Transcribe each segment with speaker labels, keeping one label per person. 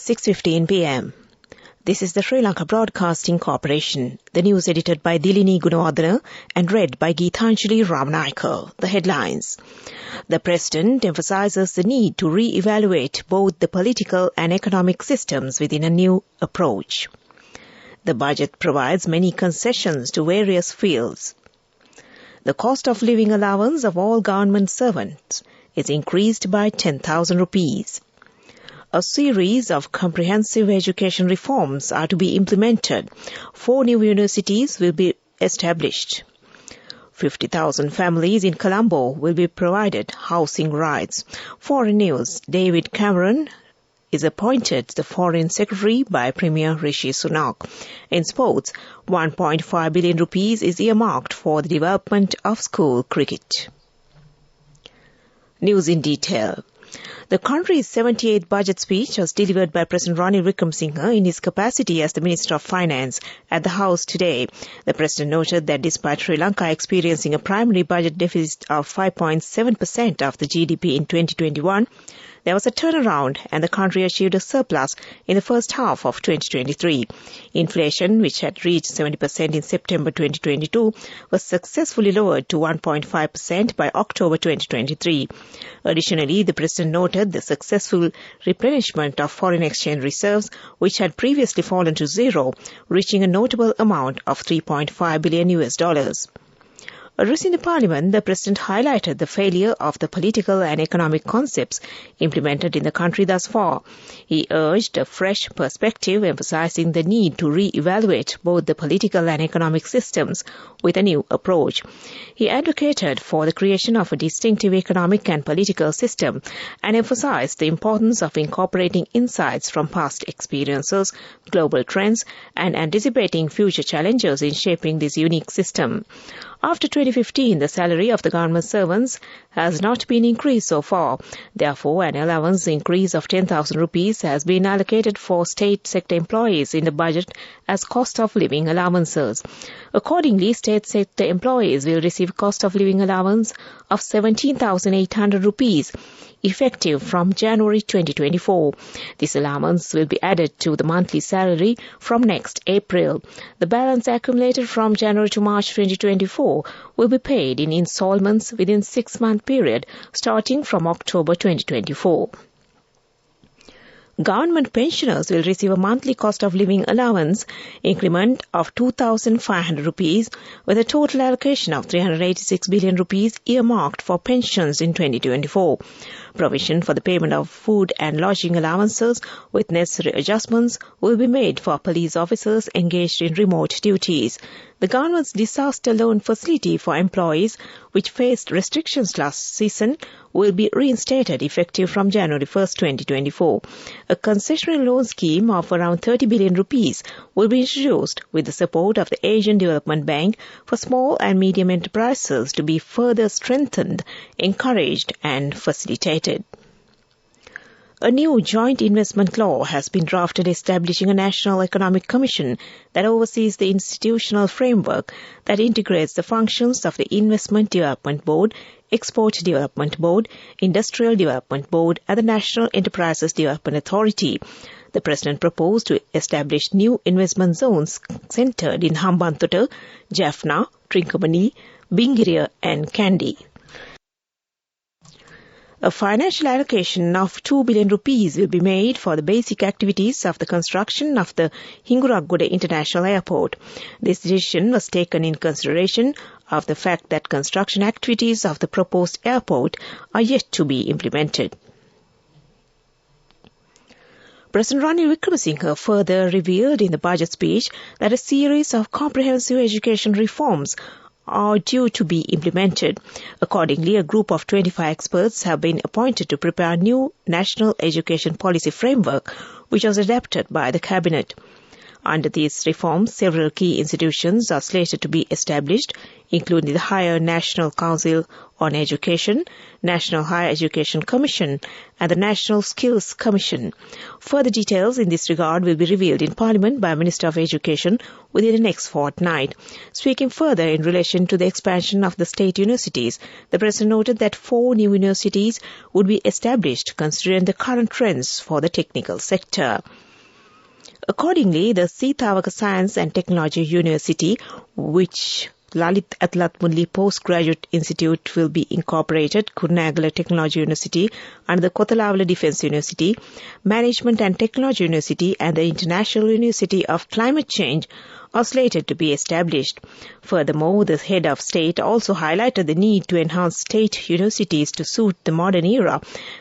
Speaker 1: 6:15 p.m. This is the Sri Lanka Broadcasting Corporation. The news edited by Dilini Gunawardana and read by Geethanjali Ramanayaka. The headlines. The President emphasizes the need to re-evaluate both the political and economic systems within a new approach. The budget provides many concessions to various fields. The cost of living allowance of all government servants is increased by 10,000 rupees. A series of comprehensive education reforms are to be implemented. 4 new universities will be established. 50,000 families in Colombo will be provided housing rights. Foreign news, David Cameron is appointed the Foreign Secretary by Premier Rishi Sunak. In sports, 1.5 billion rupees is earmarked for the development of school cricket. News in detail. The country's 78th budget speech was delivered by President Ranil Wickremesinghe in his capacity as the Minister of Finance at the House today. The President noted that despite Sri Lanka experiencing a primary budget deficit of 5.7% of the GDP in 2021, there was a turnaround and the country achieved a surplus in the first half of 2023. Inflation, which had reached 70% in September 2022, was successfully lowered to 1.5% by October 2023. Additionally, the President noted the successful replenishment of foreign exchange reserves, which had previously fallen to zero, reaching a notable amount of $3.5 billion. Addressing the Parliament, the President highlighted the failure of the political and economic concepts implemented in the country thus far. He urged a fresh perspective, emphasizing the need to re-evaluate both the political and economic systems with a new approach. He advocated for the creation of a distinctive economic and political system and emphasized the importance of incorporating insights from past experiences, global trends, and anticipating future challenges in shaping this unique system. After 2015, the salary of the government servants has not been increased so far. Therefore, an allowance increase of 10,000 rupees has been allocated for state sector employees in the budget as cost of living allowances. Accordingly, state sector employees will receive cost of living allowance of 17,800 rupees effective from January 2024. This allowance will be added to the monthly salary from next April. The balance accumulated from January to March 2024 will be paid in installments within 6-month period starting from October 2024. Government pensioners will receive a monthly cost of living allowance increment of 2,500 rupees with a total allocation of 386 billion rupees earmarked for pensions in 2024. Provision for the payment of food and lodging allowances with necessary adjustments will be made for police officers engaged in remote duties. The government's disaster loan facility for employees, which faced restrictions last season, will be reinstated effective from January 1, 2024. A concessional loan scheme of around 30 billion rupees will be introduced with the support of the Asian Development Bank for small and medium enterprises to be further strengthened, encouraged and facilitated. A new joint investment law has been drafted establishing a National Economic Commission that oversees the institutional framework that integrates the functions of the Investment Development Board, Export Development Board, Industrial Development Board and the National Enterprises Development Authority. The President proposed to establish new investment zones centered in Hambantota, Jaffna, Trincomalee, Bingiriya and Kandy. A financial allocation of 2 billion rupees will be made for the basic activities of the construction of the Hinguraggoda International Airport. This decision was taken in consideration of the fact that construction activities of the proposed airport are yet to be implemented. President Ranil Wickremesinghe further revealed in the budget speech that a series of comprehensive education reforms are due to be implemented. Accordingly, a group of 25 experts have been appointed to prepare a new national education policy framework, which was adopted by the Cabinet. Under these reforms, several key institutions are slated to be established, including the Higher National Council on Education, National Higher Education Commission and the National Skills Commission. Further details in this regard will be revealed in Parliament by Minister of Education within the next fortnight. Speaking further in relation to the expansion of the state universities, the President noted that 4 new universities would be established considering the current trends for the technical sector. Accordingly, the Seethawaka Science and Technology University, which Lalit Atlatmulli Postgraduate Institute will be incorporated, Kurunegala Technology University and the Kothalawala Defence University, Management and Technology University and the International University of Climate Change are slated to be established. Furthermore, the head of state also highlighted the need to enhance state universities to suit the modern era,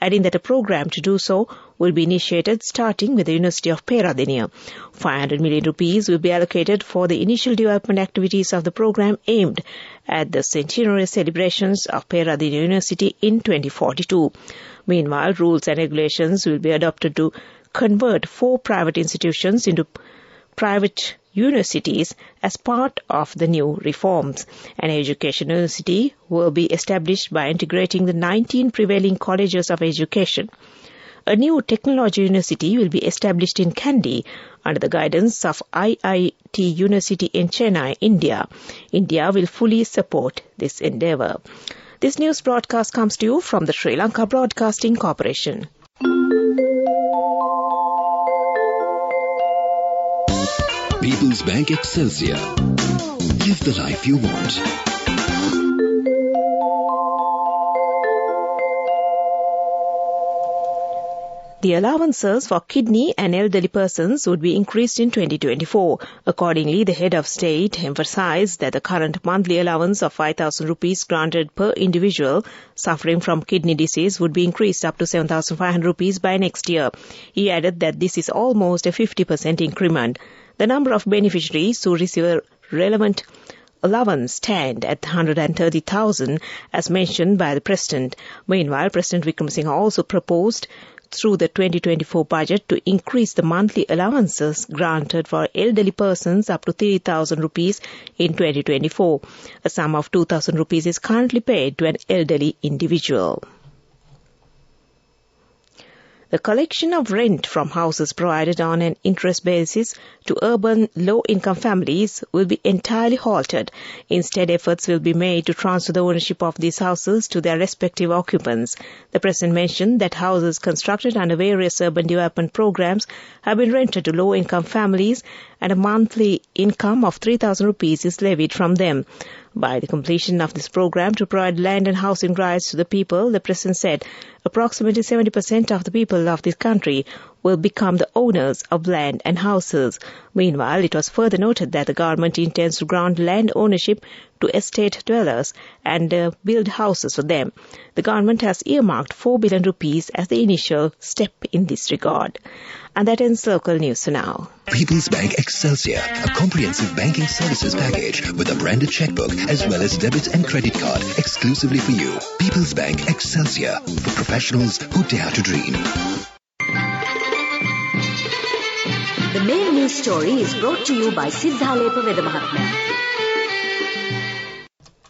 Speaker 1: adding that a program to do so will be initiated starting with the University of Peradeniya. 500 million rupees will be allocated for the initial development activities of the program aimed at the centenary celebrations of Peradeniya University in 2042. Meanwhile, rules and regulations will be adopted to convert 4 private institutions into private universities as part of the new reforms. An education university will be established by integrating the 19 prevailing colleges of education. A new technology university will be established in Kandy under the guidance of IIT University in Chennai, India. India will fully support this endeavour. This news broadcast comes to you from the Sri Lanka Broadcasting Corporation.
Speaker 2: People's Bank Excelsior. Live the life you want.
Speaker 1: The allowances for kidney and elderly persons would be increased in 2024. Accordingly, the head of state emphasized that the current monthly allowance of 5,000 rupees granted per individual suffering from kidney disease would be increased up to 7,500 rupees by next year. He added that this is almost a 50% increment. The number of beneficiaries who receive a relevant allowance stand at 130,000 as mentioned by the President. Meanwhile, President Wickremesinghe also proposed through the 2024 budget to increase the monthly allowances granted for elderly persons up to 3,000 rupees in 2024. A sum of 2,000 rupees is currently paid to an elderly individual. The collection of rent from houses provided on an interest basis to urban low-income families will be entirely halted. Instead, efforts will be made to transfer the ownership of these houses to their respective occupants. The President mentioned that houses constructed under various urban development programs have been rented to low-income families and a monthly income of 3,000 rupees is levied from them. By the completion of this program to provide land and housing rights to the people, the President said approximately 70% of the people of this country will become the owners of land and houses. Meanwhile, it was further noted that the government intends to grant land ownership to estate dwellers and build houses for them. The government has earmarked 4 billion rupees as the initial step in this regard. And that ends local news for now.
Speaker 2: People's Bank Excelsior, a comprehensive banking services package with a branded checkbook as well as debit and credit card exclusively for you. People's Bank Excelsior, for professionals who dare to dream.
Speaker 3: The main news story is brought to you by Sinhala Mahatma.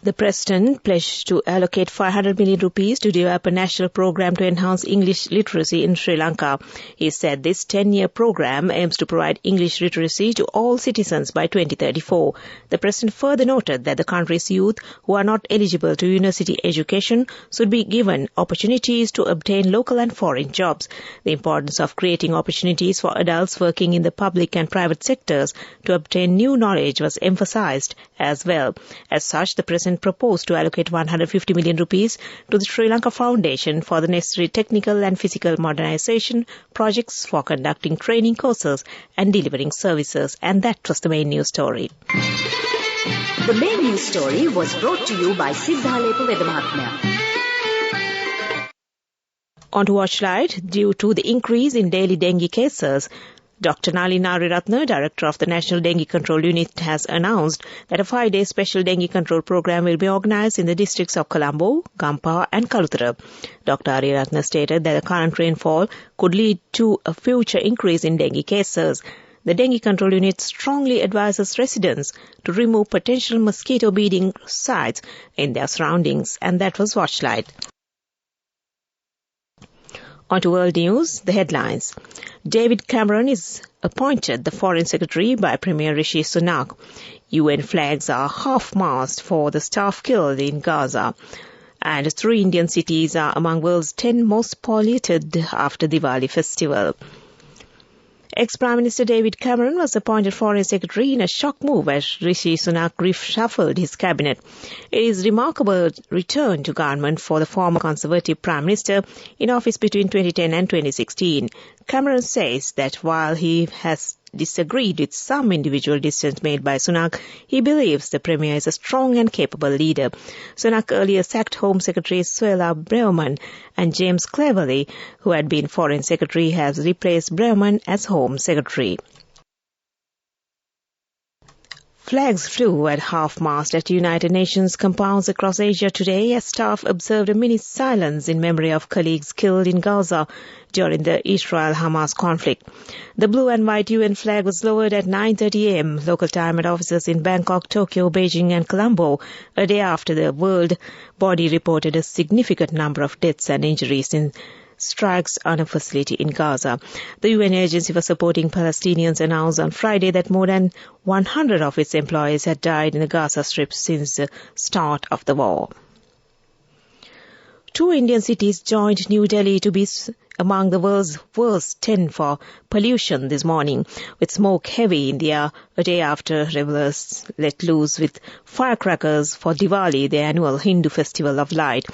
Speaker 1: The President pledged to allocate 500 million rupees to develop a national program to enhance English literacy in Sri Lanka. He said this 10-year program aims to provide English literacy to all citizens by 2034. The President further noted that the country's youth who are not eligible to university education should be given opportunities to obtain local and foreign jobs. The importance of creating opportunities for adults working in the public and private sectors to obtain new knowledge was emphasized as well. As such, the President proposed to allocate 150 million rupees to the Sri Lanka Foundation for the necessary technical and physical modernization projects for conducting training courses and delivering services. And that was the main news story.
Speaker 3: The main news story was brought to you by Sinhala Mahatma.
Speaker 1: On to Watchlight, due to the increase in daily dengue cases, Dr. Nalini Ariratna, Director of the National Dengue Control Unit, has announced that a 5-day special dengue control program will be organized in the districts of Colombo, Gampaha and Kalutara. Dr. Ariratna stated that the current rainfall could lead to a future increase in dengue cases. The dengue control unit strongly advises residents to remove potential mosquito breeding sites in their surroundings. And that was Watchlight. On to world news, the headlines. David Cameron is appointed the Foreign Secretary by Premier Rishi Sunak. UN flags are half-mast for the staff killed in Gaza. And 3 Indian cities are among world's 10 most polluted after Diwali festival. Ex-Prime Minister David Cameron was appointed Foreign Secretary in a shock move as Rishi Sunak reshuffled his cabinet. It is a remarkable return to government for the former Conservative Prime Minister in office between 2010 and 2016. Cameron says that while he has disagreed with some individual decisions made by Sunak, he believes the Premier is a strong and capable leader. Sunak earlier sacked Home Secretary Suella Braverman, and James Cleverly, who had been Foreign Secretary, has replaced Braverman as Home Secretary. Flags flew at half-mast at United Nations compounds across Asia today as staff observed a minute silence in memory of colleagues killed in Gaza during the Israel-Hamas conflict. The blue and white UN flag was lowered at 9:30 a.m. local time at offices in Bangkok, Tokyo, Beijing and Colombo, a day after the world body reported a significant number of deaths and injuries in strikes on a facility in Gaza. The UN Agency for Supporting Palestinians announced on Friday that more than 100 of its employees had died in the Gaza Strip since the start of the war. 2 Indian cities joined New Delhi to be among the world's worst 10 for pollution this morning, with smoke heavy in the air a day after revelers let loose with firecrackers for Diwali, the annual Hindu festival of light.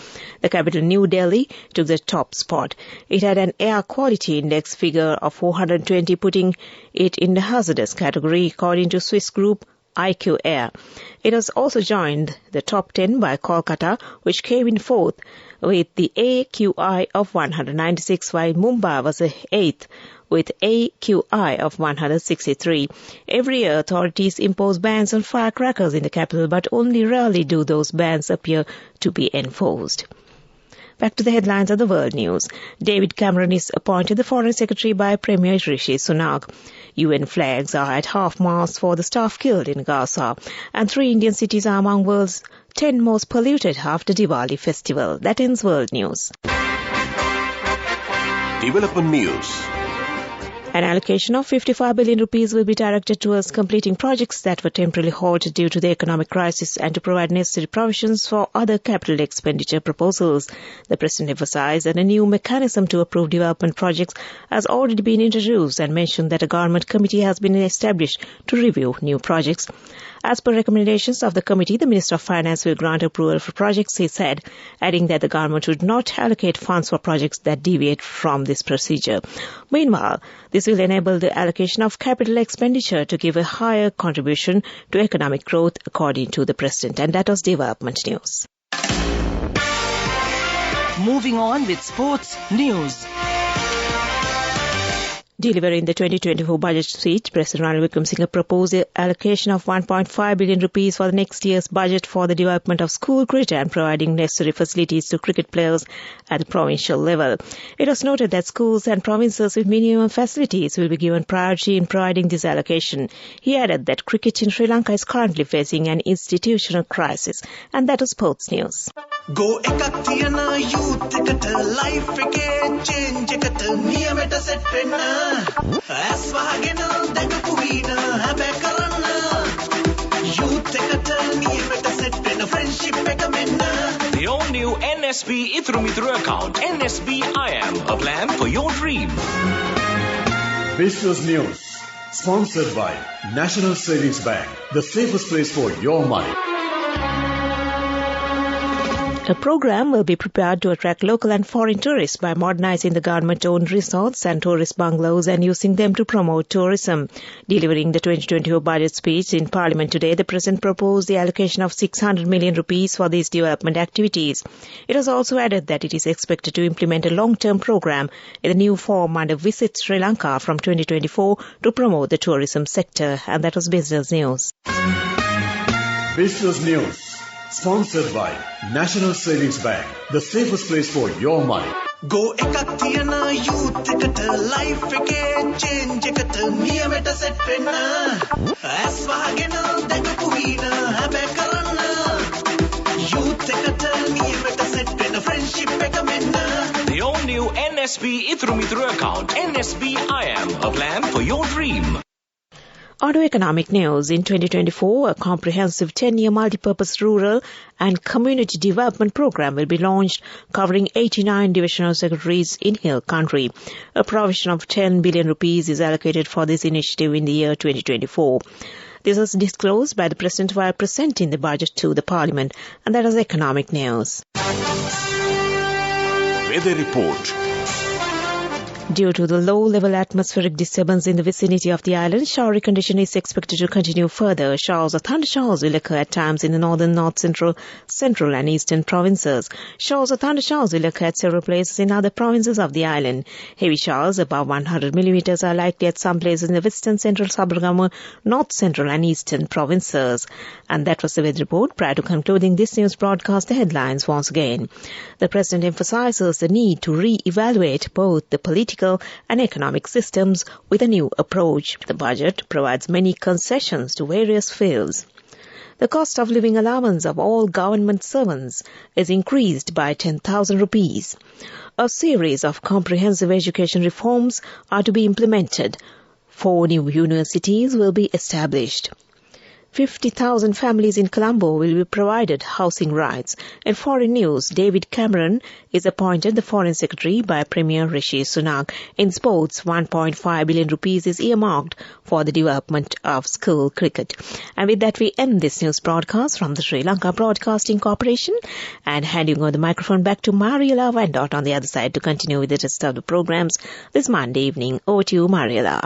Speaker 1: The capital, New Delhi, took the top spot. It had an air quality index figure of 420, putting it in the hazardous category, according to Swiss group IQ Air. It was also joined the top 10 by Kolkata, which came in 4th with the AQI of 196, while Mumbai was 8th with AQI of 163. Every year, authorities impose bans on firecrackers in the capital, but only rarely do those bans appear to be enforced. Back to the headlines of the world news. David Cameron is appointed the Foreign Secretary by Premier Rishi Sunak. UN flags are at half-mast for the staff killed in Gaza, and 3 Indian cities are among world's 10 most polluted after Diwali festival. That ends world news.
Speaker 4: Development news.
Speaker 1: An allocation of 55 billion rupees will be directed towards completing projects that were temporarily halted due to the economic crisis and to provide necessary provisions for other capital expenditure proposals. The President emphasized that a new mechanism to approve development projects has already been introduced and mentioned that a government committee has been established to review new projects. As per recommendations of the committee, the Minister of Finance will grant approval for projects, he said, adding that the government would not allocate funds for projects that deviate from this procedure. Meanwhile, this will enable the allocation of capital expenditure to give a higher contribution to economic growth, according to the President. And that was development news.
Speaker 5: Moving on with sports news.
Speaker 1: Delivering the 2024 budget speech, President Ranil Wickremesinghe proposed the allocation of 1.5 billion rupees for the next year's budget for the development of school cricket and providing necessary facilities to cricket players at the provincial level. It was noted that schools and provinces with minimum facilities will be given priority in providing this allocation. He added that cricket in Sri Lanka is currently facing an institutional crisis. And that was sports news.
Speaker 6: Go ekak thiyana youth eකට life එකේ change එකට නියමෙට set වෙන්න ඇස් වහගෙන දැකපු වීන හැබැ කරන්න youth එකට නියමෙට set වෙන්න friendship එක මෙන්න.
Speaker 4: The all-new NSB Ithru Mithru account. NSB IM, a plan for your dream.
Speaker 7: Business News, sponsored by National Savings Bank, the safest place for your money.
Speaker 1: A program will be prepared to attract local and foreign tourists by modernizing the government-owned resorts and tourist bungalows and using them to promote tourism. Delivering the 2024 budget speech in Parliament today, the President proposed the allocation of 600 million rupees for these development activities. It was also added that it is expected to implement a long-term program in the new form under Visit Sri Lanka from 2024 to promote the tourism sector. And that was Business News.
Speaker 7: Business News, sponsored by National Savings Bank, the safest place for your money.
Speaker 6: Go ekak thiyana youth එකට life එකේ change එකට නියමෙට set වෙන්න ඇස් වහගෙන දැකපු වීන හැබැයි කරන්න youth එකට නියමෙට set වෙන්න friendship එක මෙන්න
Speaker 4: The all-new NSB Ithru account. NSB IM, a plan for your dream.
Speaker 1: Auto economic news. In 2024, a comprehensive 10-year multi-purpose rural and community development program will be launched, covering 89 divisional secretaries in Hill Country. A provision of 10 billion rupees is allocated for this initiative in the year 2024. This was disclosed by the President while presenting the budget to the Parliament, and that is economic news.
Speaker 7: Weather report.
Speaker 1: Due to the low-level atmospheric disturbance in the vicinity of the island, showery condition is expected to continue further. Showers or thunder showers will occur at times in the northern, north-central, central and eastern provinces. Showers or thunder showers will occur at several places in other provinces of the island. Heavy showers above 100 millimeters are likely at some places in the western, central, Sabaragamu, north-central and eastern provinces. And that was the weather report. Prior to concluding this news broadcast, the headlines once again. The President emphasizes the need to re-evaluate both the political and economic systems with a new approach. The budget provides many concessions to various fields. The cost of living allowance of all government servants is increased by 10,000 rupees. A series of comprehensive education reforms are to be implemented. 4 new universities will be established. 50,000 families in Colombo will be provided housing rights. In foreign news, David Cameron is appointed the Foreign Secretary by Premier Rishi Sunak. In sports, 1.5 billion rupees is earmarked for the development of school cricket. And with that, we end this news broadcast from the Sri Lanka Broadcasting Corporation and handing over the microphone back to Mariela Wendot on the other side to continue with the rest of the programs this Monday evening. Over to you, Mariela.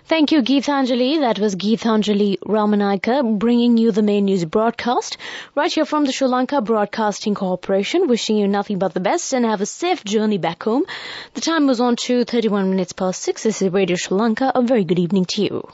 Speaker 8: Thank you, Geethanjali. That was Geethanjali Ramanayaka bringing you the main news broadcast right here from the Sri Lanka Broadcasting Corporation. Wishing you nothing but the best and have a safe journey back home. The time was on to 31 minutes past 6. This is Radio Sri Lanka. A very good evening to you.